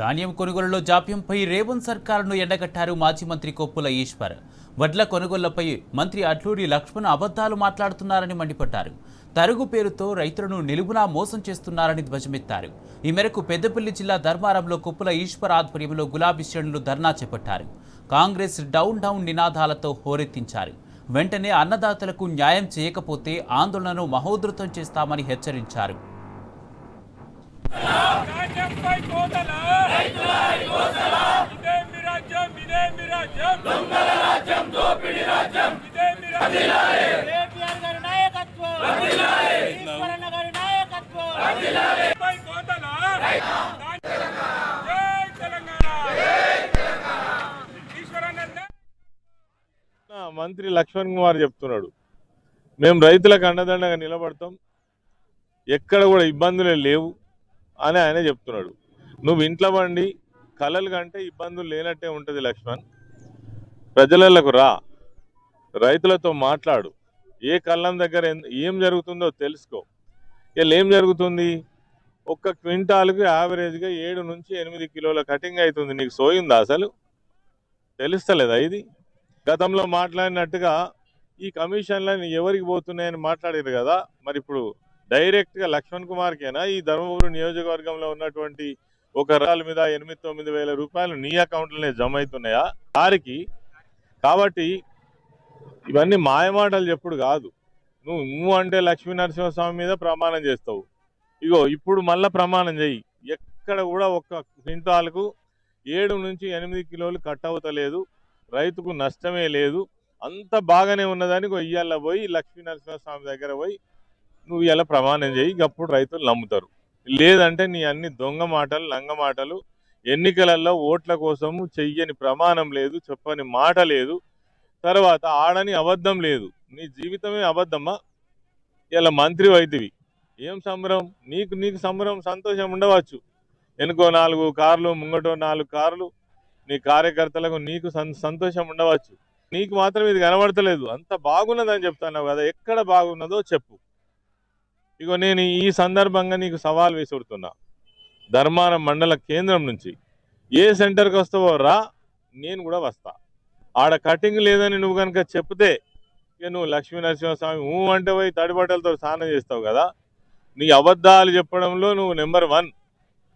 ధాన్యం కొనుగోలులో జాప్యంపై రేవంత్ సర్కారును ఎండగట్టారు మాజీ మంత్రి కొప్పుల ఈశ్వర్. వడ్ల కొనుగోళ్లపై మంత్రి అట్లూరి లక్ష్మణ్ అబద్ధాలు మాట్లాడుతున్నారని మండిపడ్డారు. తరుగు పేరుతో రైతులను నిలువునా మోసం చేస్తున్నారని ధ్వజమెత్తారు. ఈ మేరకు పెద్దపల్లి జిల్లా ధర్మారంలో కొప్పుల ఈశ్వర్ ఆధ్వర్యంలో గులాబీ శ్రేణులు ధర్నా చేపట్టారు. కాంగ్రెస్ డౌన్ డౌన్ నినాదాలతో హోరెత్తించారు. వెంటనే అన్నదాతలకు న్యాయం చేయకపోతే ఆందోళనను మహోధృతం చేస్తామని హెచ్చరించారు. మంత్రి లక్ష్మణ్ కుమార్ చెప్తున్నాడు, మేము రైతులకు అండదండగా నిలబడతాం, ఎక్కడ కూడా ఇబ్బందులే లేవు అని ఆయన చెప్తున్నాడు. నువ్వు ఇంట్లో బండి కలలు కంటే ఇబ్బందులు లేనట్టే ఉంటుంది లక్ష్మణ్. ప్రజలకు రా, రైతులతో మాట్లాడు, ఏ కళ్ళం దగ్గర ఏం జరుగుతుందో తెలుసుకో. ఇలా ఏం జరుగుతుంది, ఒక్క క్వింటాల్కి యావరేజ్గా 7 నుంచి 8 కిలోల కటింగ్ అవుతుంది. నీకు సోయిందా? అసలు తెలుస్తలేదా? ఇది గతంలో మాట్లాడినట్టుగా ఈ కమిషన్లని ఎవరికి పోతున్నాయని మాట్లాడారు కదా. మరి ఇప్పుడు డైరెక్ట్గా లక్ష్మణ్ కుమార్కేనా ఈ ధర్మపురి నియోజకవర్గంలో ఉన్నటువంటి ఒక రకాల మీద 8-9 వేల రూపాయలు నీ అకౌంట్లోనే జమ అవుతున్నాయా వారికి? కాబట్టి ఇవన్నీ మాయమాటలు చెప్పుడు కాదు. నువ్వు అంటే లక్ష్మీ నరసింహస్వామి మీద ప్రమాణం చేస్తావు. ఇగో ఇప్పుడు మళ్ళా ప్రమాణం చెయ్యి, ఎక్కడ కూడా ఒక్క క్వింటాల్కు 7 నుంచి 8 కిలోలు కట్ అవుతలేదు, రైతుకు నష్టమే లేదు, అంత బాగానే ఉన్నదని ఇయ్యాల పోయి లక్ష్మీ నరసింహస్వామి దగ్గర పోయి నువ్వు ఇలా ప్రమాణం చేయి, అప్పుడు రైతులు నమ్ముతారు. లేదంటే నీ అన్ని దొంగ మాటలు, లంగ మాటలు, ఎన్నికలలో ఓట్ల కోసము చెయ్యని ప్రమాణం లేదు, చెప్పని మాట లేదు, తర్వాత ఆడని అబద్ధం లేదు, నీ జీవితమే అబద్ధమా? ఇలా మంత్రి వైద్యవి ఏం సంబరం నీకు సంబరం, సంతోషం ఉండవచ్చు. వెనుకో 4 కార్లు, ముంగటో 4 కార్లు, నీ కార్యకర్తలకు నీకు సంతోషం ఉండవచ్చు. నీకు మాత్రం ఇది కనబడతలేదు. అంత బాగున్నదని చెప్తున్నావు కదా, ఎక్కడ బాగున్నదో చెప్పు. ఇగో నేను ఈ సందర్భంగా నీకు సవాల్ విసురుతున్నా. ధర్మారం మండల కేంద్రం నుంచి ఏ సెంటర్కి వస్తావో రా, నేను కూడా వస్తా. ఆడ కటింగ్ లేదని నువ్వు కనుక చెప్తే ఇక నువ్వు లక్ష్మీ నరసింహస్వామి అంటే పోయి తడిబట్టలతో స్నానం చేస్తావు కదా. నీ అబద్ధాలు చెప్పడంలో నువ్వు నెంబర్ 1.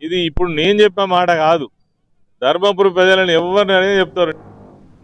ఇది ఇప్పుడు నేను చెప్పే మాట కాదు, ధర్మపురి ప్రజలను ఎవరిని అనేది చెప్తారు.